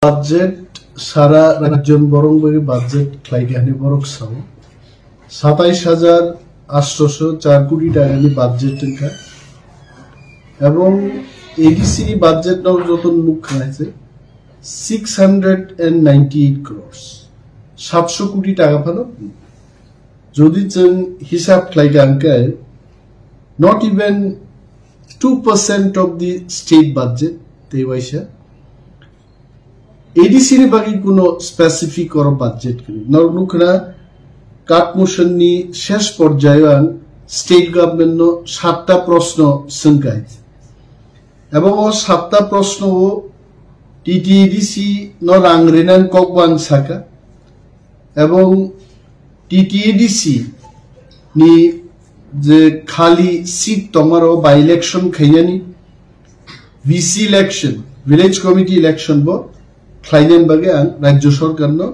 Budget সারা রাজ্য বরং budget খাইগানি বরক Sao ২৭,৮০৪ কোটি টাকা বাজেট এবং এডিসি বাজেট নাও যত মুখ খাইছে 698 crores 700 কোটি টাকা ফানো যদি जों হিসাব খাইগানকে not even 2% of the state budget তেইবাইশা एडीसी ने बाकी कुनो स्पेसिफिक और बजेट करी नरनुखना काटमोशननी शेष पर्यायां स्टेट गवर्नमेंट नो 7टा प्रश्न संकाय एवं ओ 7टा प्रश्न ओ टीटीएडीसी नो रांग्रेनान ककवान साका एवं टीटीएडीसी नि जे खाली सीट तोमारो बाय इलेक्शन खैयानी VC election village committee election बो खाइनेन बागे आं राज्य सरकारनो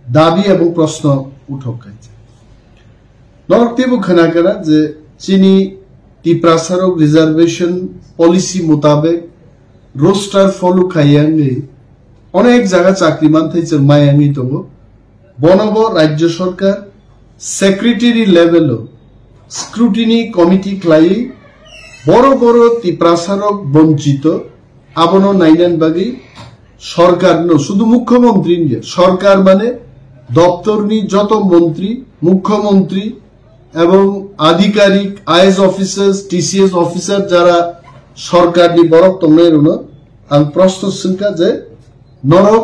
दाबी एवं प्रश्न उठौखायছে नरक्तेबो खोनागोना जे चिनी टिप्रासारक रिजर्वेशन पलिसि मुताबिक रोस्टार फलो खाइयांगे अनेक जायगा चाकरी मानथायছে मायांगी दङ बनबो राज्य सरकार सेक्रेटारि लेभेल स्क्रुटिनी कमिटी खाइ बड़ बड़ टिप्रासारक वंचित आबनो नाइनान बागे सरकार नो शुद्ध मुख्यमंत्री सरकार माने दफ्तर नी जत मंत्री मुख्यमंत्री एवं आधिकारिक आईएएस ऑफिसर्स टीसीएस ऑफिसर जरा सरकार नी बरक तंगनाय रुनो आं प्रश्न संका जे नरक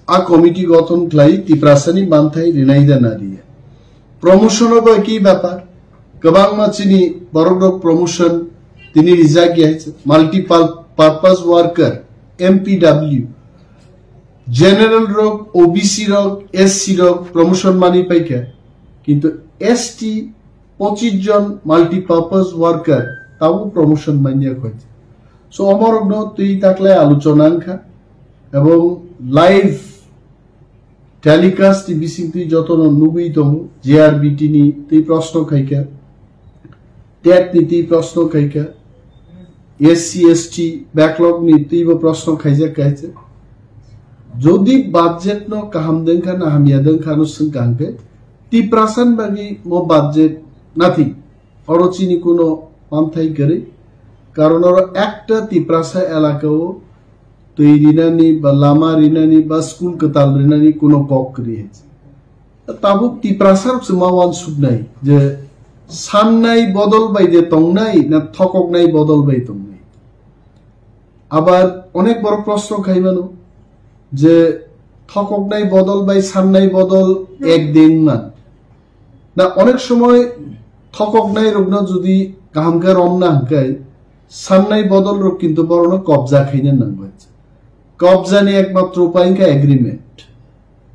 आ कमिटी गठन खाइ टिप्रासानी मानथाय रिनायदा नारिया प्रमोशन बा की ব্যাপার गोबां मानसिनि बरक प्रमोशन तिनि रिजार्व गयाছে multiple purpose worker MPW general रोग ओबीसी रोग एससी रोग प्रमोशन मानी पाइका किंतु एसटी 25 जन माल्टीपर्पज वर्कर ताऊ प्रमोशन मानिया खोज सो अमरग्न तुई ताकले आलोचना खा एवं लाइव टेलिकास्ट टीबीसी तुई जतन नुबई दम जेआरबीटी नि तुई प्रश्न खाइका टेट नीति प्रश्न खाइका एससी एसटी बैकलॉग नि तुई प्रश्न खाइजा कहছে যদি বাজেট नो কাহামদেনখা না হামিয়াদেনখানো সংকাঙ্কে টিপ্রাসান বাগি মো বাজেট নাথিং অরচিনি কোনো পান্থাই করে কারণ ওর একটা টিপ্রাসা এলাকাও তৈরিনানি বা লামা রিনানি বা স্কুল কতাল রিনানি কোনো কক করিয়েছে তাবু টিপ্রাসার সমাওয়ান সুবনাই যে সাননাই বদল বাইদে তংনাই না থকক নাই বদল বাই তংনাই আবার অনেক বড় প্রশ্ন খাইবানো যে থকক নাই বদল বাই সান্নাই বদল একদিন মান না অনেক সময় থকক নাই রগ্ন যদি কাহামকা রমনা হাঙ্কাই সান্নাই বদল রোগ কিন্তু বড় কবজা খাইনে নাঙ্গছে কবজা নিয়ে একমাত্র উপায়কা এগ্রিমেন্ট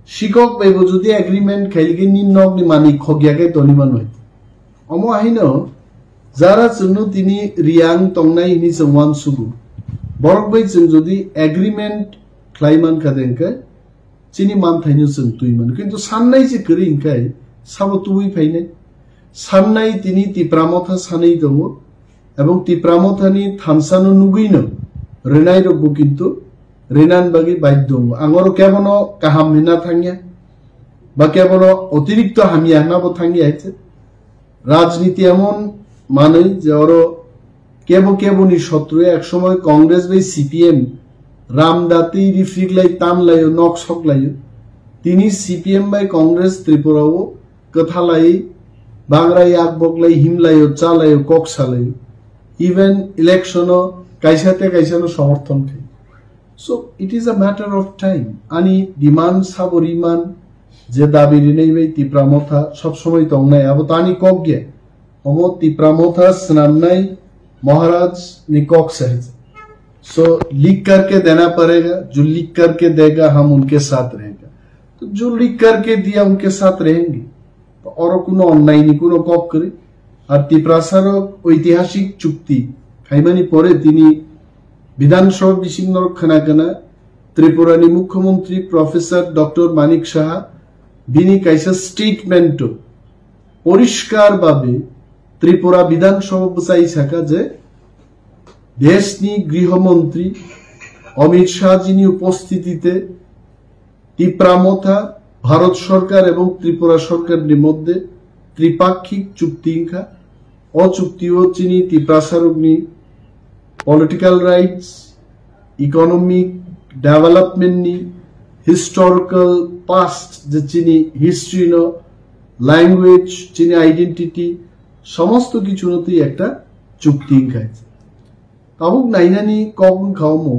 শিকক বাইব যদি এগ্রিমেন্ট খাইলিকে নিম্ন অগ্নি মানিক খগিয়াকে তনিমান হইতে অম আহিন যারা জন্য তিনি রিয়াং তংনাই ইনি জওয়ান সুগু বরক বাই जों যদি এগ্রিমেন্ট क्लाइमान खादेंका चिनी मान थाइनो जों तुइमान किन्तु साननाय जे करिंखाय साबो तुइ फाइने साननाय तिनि टिप्रामथा सानै दङ एवं टिप्रामथानि थानसानो नुगैनो रेनाय रबो किन्तु रेनान बागि बाय दङ आंगरो केबनो काहाम हिना थांगिया बा केबनो अतिरिक्त हामिया नाबो थांगिया आइছে राजनीति एमन माने जे अरो केबो केबोनि शत्रु एक समय कांग्रेस बाय सीपीएम रामदाती रिफ्रिगलाई तानलायो नक सकलायो तिनी सीपीएम बाय कांग्रेस त्रिपुराओ कथालाई बांग्राई आगबगलाई हिमलायो चालायो कक्सालायो इवन इलेक्शनो काइसाते काइसानो समर्थन थे सो it is a matter of time आनी डिमांड साबरिमान जे दाबी रिनै बाय तिप्रामथा सब समय तंगनाय अब तानी कगगे अमो तिप्रामथा स्नामनाय महाराज नि कक्साय सो लीक करके देना पड़ेगा जो लीक करके देगा हम उनके साथ रहेगा तो जो लीक करके दिया उनके साथ रहेंगे तो और कोनो अन्याय नि कोनो कक करे और टिप्रासार ऐतिहासिक चुक्ति खाइमानी परे तिनी विधानसभा बिसिंगर खोनागोना त्रिपुरानि मुख्यमंत्री प्रोफेसर डॉक्टर मानिक साहा बिनी काइसा स्टेटमेंट परिष्कार भावे त्रिपुरा विधानसभा बुझाइ साका जे देशनि गृहमंत्री অমিত শাহজিনী উপস্থিতিতে ত্রিপ্রামথা ভারত সরকার এবং ত্রিপুরা সরকারের মধ্যে ত্রিপাক্ষিক চুক্তি অচুক্তিও চিনি ত্রিপ্রাসারগ্নি পলিটিক্যাল রাইটস ইকোনমিক ডেভেলপমেন্ট নি হিস্টোরিক্যাল পাস্ট যে চিনি হিস্ট্রি ন ল্যাঙ্গুয়েজ চিনি আইডেন্টিটি সমস্ত কিছু নতেই একটা চুক্তি খাইছে তাবুক নাইনানি কখন খাওমো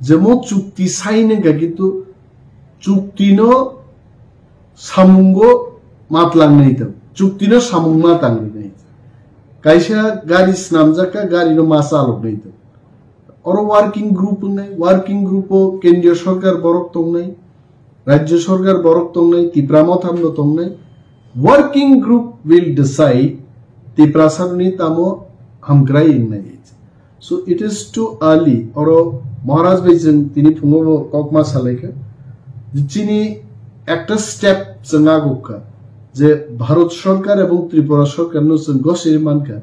যেমন চুক্তি সাইনে গা কিন্তু চুক্তি ন সামুঙ্গ মাতলাंनाय दं चुक्ति न सामुंगमा तांनाय कायसा गारि स्नामजाका गारि न मासा आलोकनाय दं और वर्किंग ग्रुप केंद्रीय सरकार बरक तंनाय राज्य सरकार बरक तंनाय त्रिप्रामथामनो तंनाय वर्किंग ग्रुप विल डिसाइड त्रिप्रासारनि तामो हामग्राय इंनाय so it is too early और महाराज भाईजों तिनि फुङाव ककमा सालायखा जिनि একটা স্টেপ जोंहा गोखा যে ভারত সরকার এবং ত্রিপুরা সরকার নসন গসের মানকা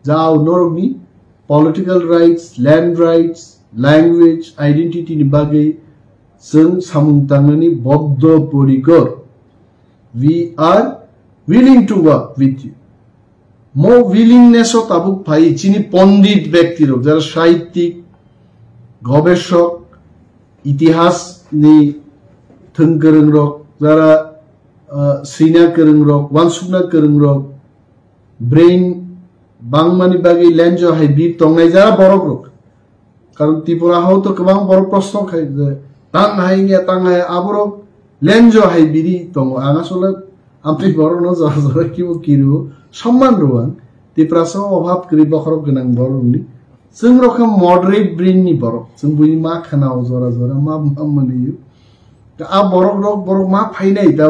যাও নরমি political rights land rights language identity नि बागै जों सामुंतांनि बद्ध परिकर we are willing to work with you मो विलिंगनेस ताबुक भाई चिनि पंडित व्यक्ति रक যারা সাহিত্যিক গবেষক ইতিহাস नि थोंगोरों रक যারা सीना गोरों रक वानसुकना गोरों रक ब्रेन बांगमानि बागै लेंज हाइब्रिद तंनाय जारा बरक रक कारण त्रिपुरा हाव तो गोबां बरक प्रश्न खाय जे तांहाय आबरक लेंज हाइब्रिद दङ आं आसले आमफ्राय बरनो जरा किबो किरु सम्मान रुवां त्रिपुरासो अभाब गरि बखरक गोनां बरकनि जों रकम मॉडरेट ब्रेन नि बरक जों बुनि मा खानाव जरा मा मानियो आ बरक मा फाइनाय दा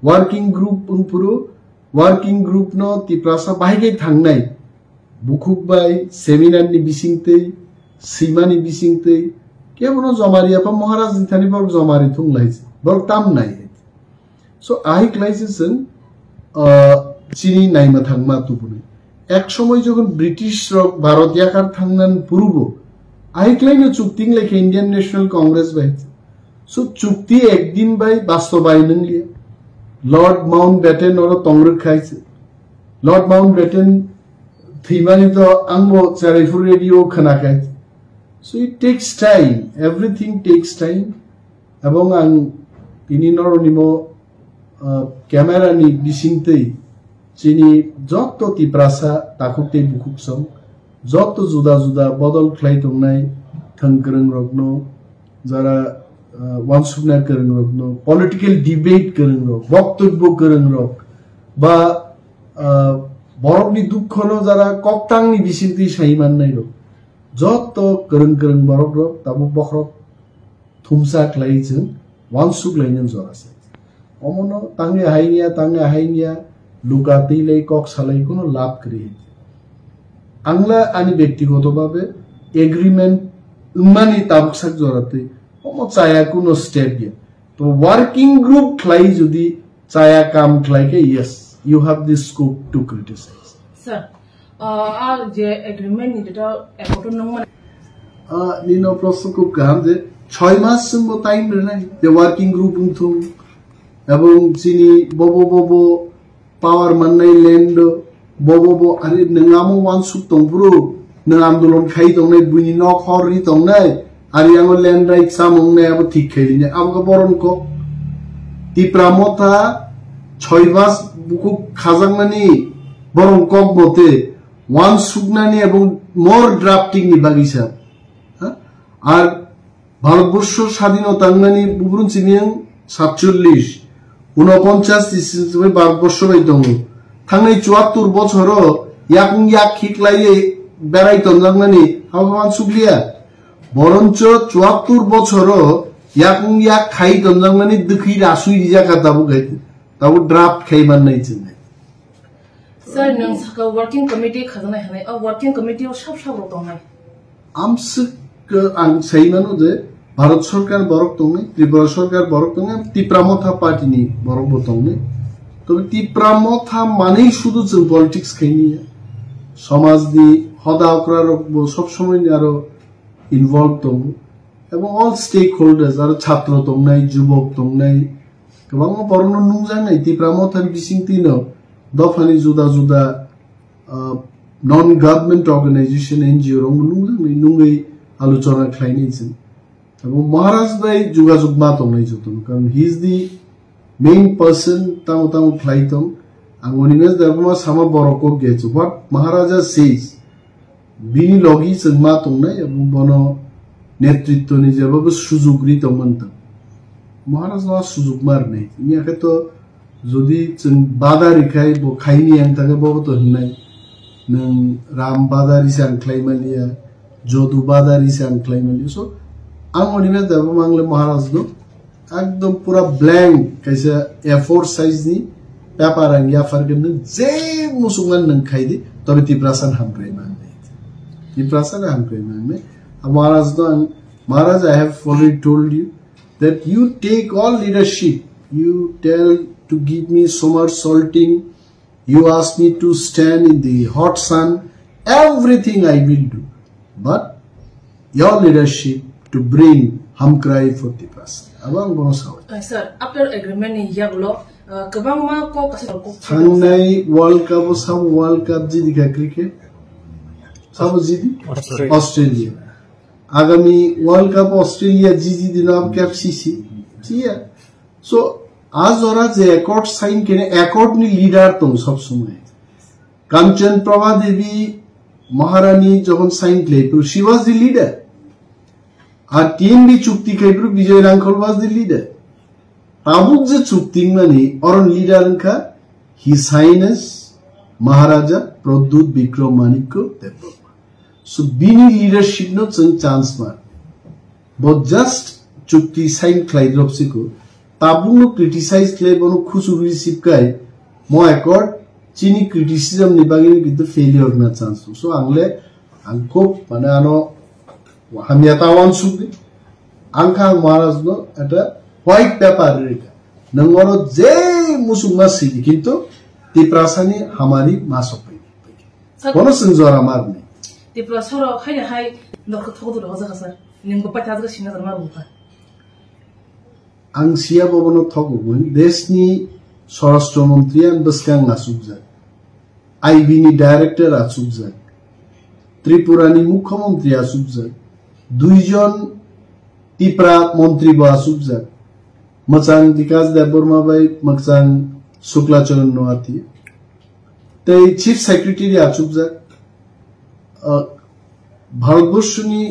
वर्किंग ग्रुप उनपुरु वर्किंग ग्रुप न त्रिप्रासा बाहायगे थांनाय बुखुकबाय सेमिनार नि बिसिंतै सीमानि बिसिंतै केबनो जमारियापा महाराज निथानि बरक जमारि थुंलाय बरक तामनाय सो आइ क्लाइसिसजों चिनि नायमा थांमा तुबुनि एक समय जखन ब्रिटिश रक भारत याकार थांनान पूर्व आइ क्लाइनो चुक्तिं लेखे इंडियन नेशनल कांग्रेस बाय सो चुक्ति एक दिन बाय बास्तबाय नंलिया लॉर्ड माउंटबेटन और तंग्रक खाइছে लॉर्ड माउंटबेटन थैमानि तो आंबो चारैफुर रेडियो खोनाखाय so it takes time everything takes time এবং आं बिनि नरनिमो क्यामेरानि बिसिंतै चिनि जत्त त्रिप्रासा ताखुते बुखुकसं जत्त जुदा जुदा बदल ख्लाय दंनाय थंगोरों रगनो যারা वानसुकना गोरों रक पलिटिकल डिबेट गोरों रक बक्तव्य गोरों रक बा बरकनि दुखनो जारा कक्तांनि बिसिंति साइमाननाय रक जत्त गोरों बरक रक ताबो बखरक थुमसा ख्लायजों वानसुकलायनो जरासे अमनो तांगे हाइनिया लुगातैलाय कक सालाय कोनो लाभ करि आंला आनि व्यक्तिगतभावे एग्रीमेंट उमानि ताबुकसाक जराते चाया कुनो स्टेप गया तो वर्किंग ग्रुप ख्लाई जुदी चाया काम ख्लाई के yes you have this scope to criticise sir आ जे एग्रीमेंट नि तो एकोटो नंगमन निनो प्रश्न को काम जे 6 मास सिमबो टाइम रहनाय जे वर्किंग ग्रुप उनथु এবং চিনি बबो पावर माननाय लैंड बबो आरो नंगामो वानसुक दंब्रु नों आंदोलन खाइ दंनाय बुनि न खरि दंनाय आरो आंगो लैंड राइट सामंनाय अब ठीक खैलिने आबो बरन को त्रिप्रामथा 6 मास बुकु खाजांनानि बरन कक मते वानसुकनानि এবং मोर ड्राफ्टिंग नि बागिसा আর ভারতবর্ষ স্বাধীনতা নানি বুবরুন চিনিং 47 49 হিসেবে ভারতবর্ষ বাই দङ थांनाय 74 বছর याकुं याक खिकलायै बेराय तंजांनानि हावान सुग्लिया बरंच 74 বছর याकुं याक खाइ तंजांनानि दुखि रासुइ जाका दाबु गाय दाबु ड्राफ्ट खाइमान नाय जों सर नों साका वर्किंग कमिटि खाजनाय हनाय वर्किंग कमिटियाव सब दंनाय आमसो आं साइमानो जे भारत सरकार बरक दंनाय त्रिपुरा सरकार बरक दंनाय त्रिप्रामथा पार्टीनि बरक दंनाय तो त्रिप्रामथा माने शुधु जों पलिटिक्स खाइनिया समाजनि हदावक्रा सब समय आरो इनवल्व दं এবং অল স্টেক হোল্ডার্स आरो ছাত্র दंनाय जुबक दंनाय गोबां बरनो नुजानाय तिप्रामथन बिसिं तिनो दफानि जुदा जुदा नन गभर्नमेंट अर्गेनाइजेशन एनजीओ रंग नुजानाय नुङै आलोचना खालायनाय जों এবং মহারাজ ভাই যোগাযোগ মা দंनाय जतन कारण he is the main person ताउ ताउ खालायतों आंगनिनो दाबमा सामा बरको गेज व्हाट महाराजा सेज बिनि लगि जों मा दंनाय এবং बनो नेतृत्वनि जेबाबो सुजुगरि दंमोन महाराजा सुजुग मारनाय इयाखे तो जदि जों बादारिखाय बो खायनि आंतागे बबो तो होननाय नों राम बादारि से आंख्लायमालिया जदु बादारि से आंख्लायमालिया सो आंगनिनो दाबो मांगले महाराज दो एकदम पूरा ब्लैंक कैसे A4 साइज नि पेपर आं याफारगन जे मुसुंगन नों खायदि तबे तिप्रासान हामग्राय मांगनाय तिप्रासान हामग्राय मांगनाय Maharaj, I have already told you that you take all leadership. You tell to give me so much salting. You ask me to stand in the hot sun. Everything I will do. But your leadership to bring Hamkrai for the past. Abang bonus how? Sir, after agreement in Yaglo, kabang ma ko kasi ko. Thangnai World Cup o sab World Cup jidi ka cricket. Sab jidi? Australia. आगामी world cup Australia जीजी दिन अब कैप्सीसी ठीक है सो आज और आज accord sign के एकॉर्ड नि लीडर तुम सब समय कांचन प्रभा देवी महारानी जब साइन ले तो she was the leader a team भी चुक्ति के पर Bijoy Hrangkhawl was the leader ताबुक जे चुक्ति मनी और लीडर का his highness Maharaja Pradyot Vikramaditya Debbarma So bini leadership no chance mar. But just chukti sign claidrop siko. Tabu no criticize clay bono khusuri sipkai. Mo accord chini criticism ni bagini kitu failure na chance. So angle angko mana ano hamyata wan sukdi. Angka maharaj no eta white paper reka. Nangoro je musuma sidi kinto tiprasani hamari masopai. Bono senjora marne. Tipra soro hay hay no khodu ro za sir ningo pataz ga sina darma rupa ang siya bobono thogun desni sorashtra mantri an baskang asubja IB ni director asubja Tripura ni mukhyamantri asubja duijon tipra mantri ba asubja machang vikas deborma bai machang suklacharan noati tei chief secretary asubja भारतवर्षनि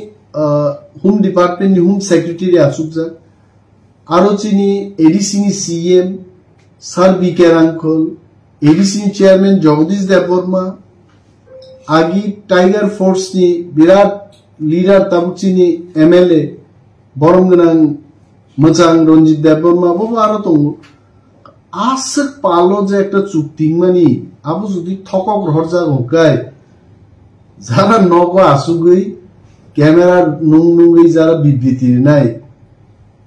home department नि home secretary आसुकजाक आरो चिनि ADC नि CM sir BK Hrangkhawl ADC नि chairman Jagadish Debbarma आगी tiger force नि विराट लीडर ताबुचिनि एमएलए बरमगनां मोजां रंजित देववर्मा बो आरो दङ आसक पालो जे एकटा चुक्तिमानि आबो जुदि थकक हरजागो गाय যারা নগ আসুগই ক্যামেরা নুংনুংই যারা বিবৃতি নাই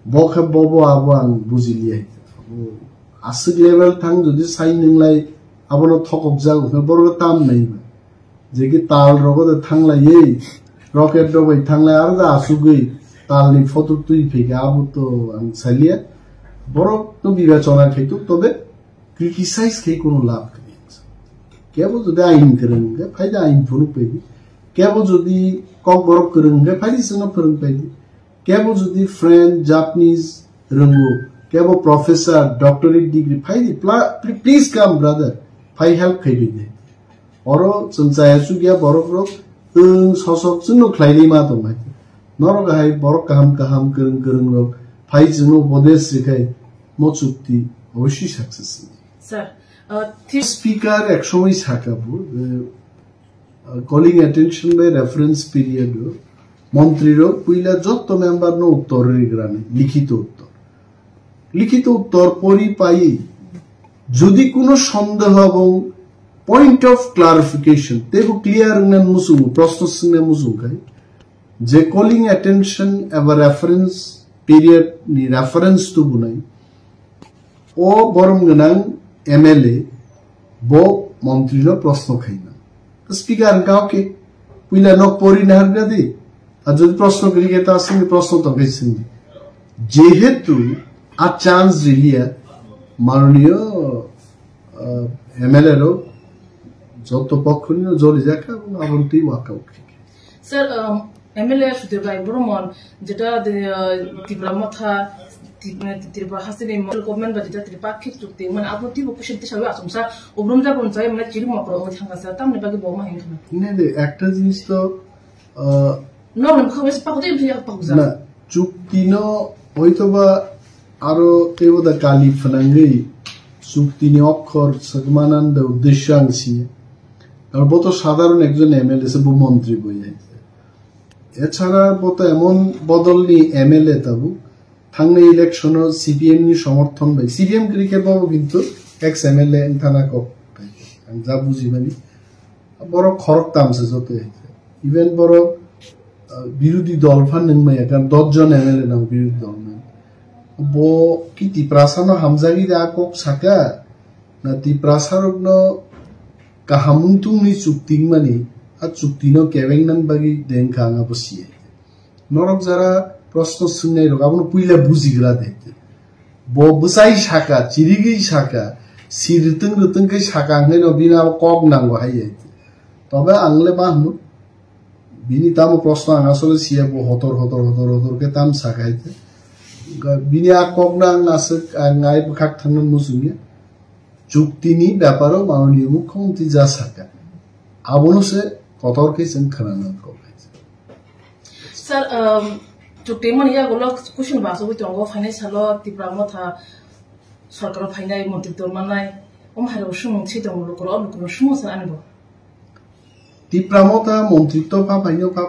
বখে বব আবো আং বুঝিলিয়াই আসুগ লেভেল থাং যদি সাই নংলাই আবনো থকক যাগো বড় তাম নাই যে কি তাল রগদে থাংলাই এই রকেট ডবাই থাংলাই আর যা আসুগই তালনি ফটো তুই ফেকে আবো তো আং সালিয়া বড় তো বিবেচনা খাইতো তবে ক্রিটিসাইজ খাই কোনো লাভ केवल जुदि आइन करेंगे फायदा आइन फोन पैदी केवल जुदि कक बरक करेंगे फायदा संग फोन पैदी केवल जुदि फ्रेंच जापानीज रंगो केवल प्रोफेसर डॉक्टरेट डिग्री फायदा प्लीज कम ब्रदर फाइ हेल्प खाइदे दे और संचाया सुगिया बरक रक ससक जोंनो ख्लाइलै मा दं माय नरक हाय बरक काहाम करन रक फाइ जोंनो उपदेश सिखाय मो चुक्ति अवश्य success sir Speaker actually sakabu calling attention by reference period মন্ত্রীর পুইলা যত মেম্বার নো উত্তরের গ্রামে লিখিত উত্তর পরি পাই যদি কোনো সন্দেহ এবং পয়েন্ট অফ ক্লারিফিকেশন তেবু ক্লিয়ার না মুসু প্রশ্ন সিনে মুসু গাই যে calling attention ever reference period নি রেফারেন্স তো বুনাই ও বরং গনাং एमएलए बो मंत्री रो प्रश्न खाइना स्पीकर गाँव के पुइला नक परि नहर गदि আর যদি প্রশ্ন করি তা আসেন প্রশ্ন তো গেছেন যেহেতু আর চান্স দিলিয়া মাননীয় এমএলএরও যত পক্ষ নিয়ে জলি যাকা এবং আবন্তি ওয়াকআউট স্যার এমএলএ সুদেবাই বর্মন যেটা ত্রিপুরা মাথা ত্রিপুরা হাসিনি গভর্নমেন্ট বা যেটা ত্রিপাক্ষিক চুক্তি মানে আবন্তি বকুশন হিসাবে আসুমসা অবরমজা বঞ্চাই মানে চিরু মাকড় থাঙ্গাসা তামনে বাকি বমা হেন একটা জিনিস তো নরম খবর পাকতে পাকুজা না চুক্তি ন হয়তোবা আরো তেবদা কালি ফনাঙ্গি চুক্তি নি অক্ষর সগমানন্দ উদ্দেশ্যাংশী আর বত সাধারণ একজন এমএলএ সে মন্ত্রী বই যাইছে এছাড়া বত এমন বদল নি এমএলএ তাবু থাঙ্গে ইলেকশন সিপিএম নি সমর্থন বাই সিপিএম ক্রিকেট বাবু কিন্তু এক্স এমএলএ থানা কক যা বুঝি মানে বড় খরক তামছে যত ইভেন বড় বিরোধী দল ফান নংমাইয়া কারণ 10 জন এমএলএ নাম বিরোধী দল bo kiti prasano hamzagi da kok saka na ti prasarok no kahamuntung ni chukting mani a chuktino keveng nan bagi den khanga bosie norok jara proshno sungnai rok abno puila bujigra dekte bo busai saka chirigi saka sirtung rutung kai saka ngai no bina kok nango haye tobe angle bahnu bini tamo proshno angasole sia bo hotor ke tam sakaite বিনি আকগনাং আসক আঙ্গাই বখাক থানন মুসুমিয়া চুক্তিনি ব্যাপারও মাননীয় মুখ্যমন্ত্রী যা সাকা আবনসে কতরকে সংখনান করেছে sir চুক্তি মানে ইয়া গলো cushion বাসো বিতঙ্গ ফাইনান্সিয়াল ত্রিপুরা মথা সরকার ফাইনাই মন্ত্রিত্ব মানাই হারে সুমন ছিদং লোকর অবকর সমস্যা আনবো ত্রিপুরা মথা মন্ত্রিত্ব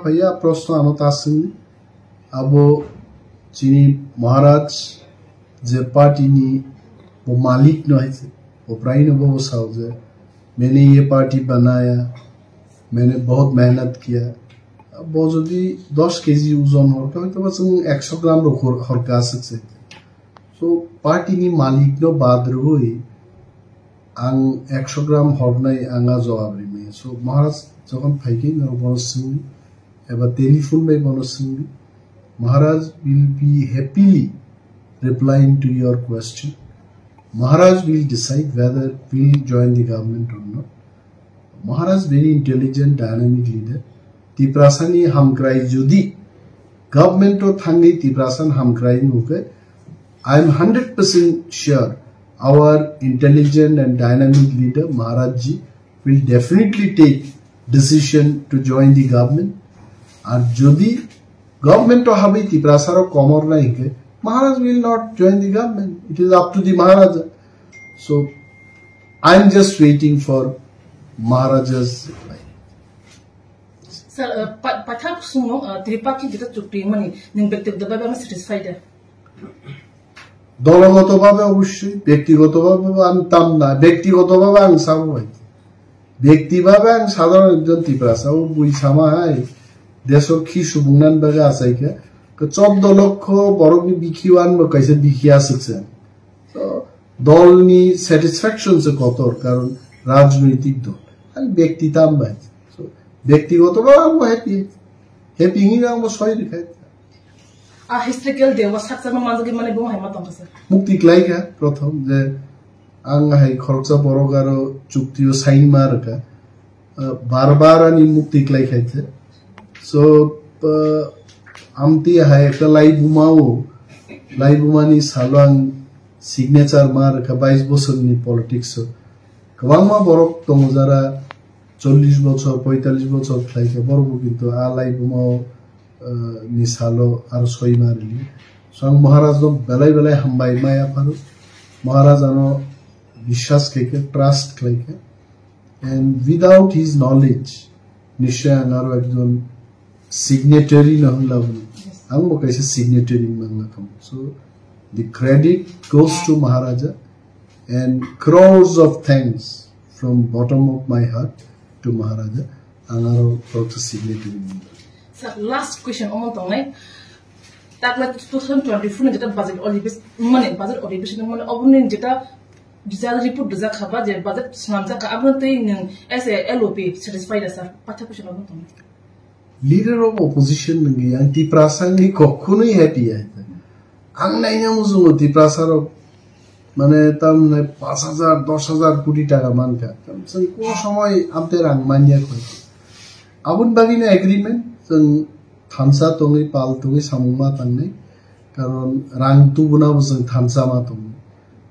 ফাইয়া প্রশ্ন আনত আসেন আবো चीनी महाराज जे पार्टी नी वो मालिक न है वो प्राइन वो साउजे मैंने ये पार्टी बनाया मैंने बहुत मेहनत किया वो जो दी 10 केजी ओजन हो तो बस 100 ग्राम रो हरका सकते सो पार्टी नी मालिक न बाद रही आं 100 ग्राम हरनाय आंगा जवाब में सो महाराज जखन फाइके न बनसुंगी एबा टेलीफोन में बनसुंगी Maharaj will be happily replying to your question. Maharaj will decide whether we'll join the government or not. Maharaj very intelligent, dynamic leader. Tiprasani hamkrai jodi government to thangi Tiprasan hamkrai nuke. I am 100% sure our intelligent and dynamic leader Maharaj ji will definitely take decision to join the government. And jodi government to have it Tiprasaro komor naike Maharaj will not join the government. It is up to the Maharaja. So I am just waiting for Maharaja's reply. Sir, pathak sumo tripaki jeta chukti mani ning ব্যক্তিগতভাবে আমি satisfied দলগতভাবে অবশ্যই ব্যক্তিগতভাবে আমি তাম না ব্যক্তিগতভাবে আমি সামভাই ব্যক্তিভাবে আমি সাধারণ একজন ত্রিপুরাসা ও বুই সামাই দেশৰ কি সুবুংনান বাগা আছাইকে 14 লক্ষ বরগনি বিকিওয়ান বকাইছে বিকিয়া আছে তো দলনি স্যাটিসফ্যাকশন সে কতর কারণ রাজনৈতিক দল আর ব্যক্তিতাম ভাই সো ব্যক্তিগতভাবে আমি হ্যাপি নি আমি সই দেখাই আ হিস্ট্রিক্যাল দেওয়া সাকসানো মাঝে মানে বম হাইমা তম আছে মুক্তি ক্লাইকা প্রথম যে আং হাই খরচা বড়গারো চুক্তিও সাইন মারকা বারবার আনি মুক্তি ক্লাইখাইছে So, amti hai ekta lai bumani salwang signature mar ka 22 বছর ni politics so kwangma borok tong jara 40 বছর 45 বছর খাইকে বড় কিন্তু আ লাই bumao ni salo ar soi marli sang maharaj do belai hambai maya paru maharaj ano বিশ্বাস খাইকে trust খাইকে and without his knowledge nishay anaro ekjon signatory na level ang mo kaise signatory mangla kam so the credit goes to Maharaja and crores of thanks from bottom of my heart to Maharaja angaro proto signatory sir last question omon tongnai takla 2024 jeta budget alibis mane budget alibis mane obunin jeta bizarre report doza khaba je budget snamja ka abun tei ning as a LOP satisfied sir patha question omon tongnai leader of opposition নঙ্গি আং টিপ্রাসাংনি কখনোই happy আইতে আং নাইনা মুজুম টিপ্রাসারক মানে তার 5,000 10,000 কোটি টাকা মানকা जों কোন সময় আমতে রাং মানিয়া কই আবুন বাগিনা এগ্রিমেন্ট जों থানসা তঙ্গি পাল তঙ্গি সামুমা তাংনাই কারণ রাং তুবুনাবো जों থানসা মা তঙ্গি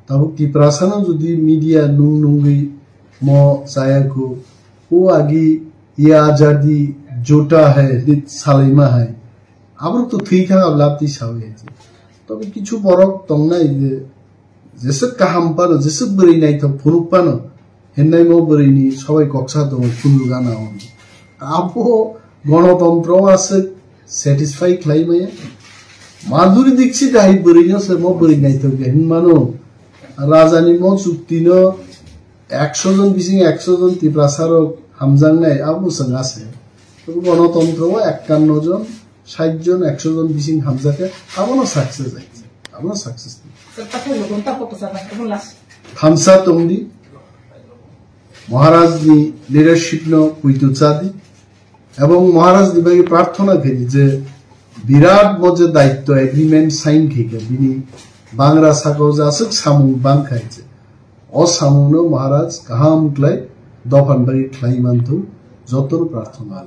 তাবো টিপ্রাসানো যদি মিডিয়া নুং নুঙ্গি म जायको वो आगे ये आजादी जोटा है दित सालेमा है अब तो ठीक है अब लाती सावे है तो अभी किचु बरक तंगना ये जैसे काम पर जैसे बरी नहीं तो फुरुक पानो हिन्नाई मो बरी नहीं सवाई कक्षा तो कुल्लू गाना हो अब वो गणतंत्र वासे सेटिस्फाई क्लाई में माधुरी दीक्षित आई बरी नहीं से मो बरी नहीं तो हिन्मानो राजानी मो चुक्ति न 100 জন বিসিং 100 জন টিপ্রাসারক হামজাং নাই আবুসাং আছে তো গণতন্ত্র 51 জন 60 জন 100 জন বিসিং হামজাকে আমনো সাকসেস আইছে আমনো সাকসেস থামসা তংদি মহারাজ নি লিডারশিপ ন কুইতু চাদি এবং মহারাজ দিবাগে প্রার্থনা করি যে বিরাট মজে দায়িত্ব এগ্রিমেন্ট সাইন খেকে বিনি বাংলা সাকজ আছে সামু বাং খাইছে অসামুনো মহারাজ কাহাম ক্লাই দফানবাড়ি খ্লাই মানতো যতর প্রার্থনা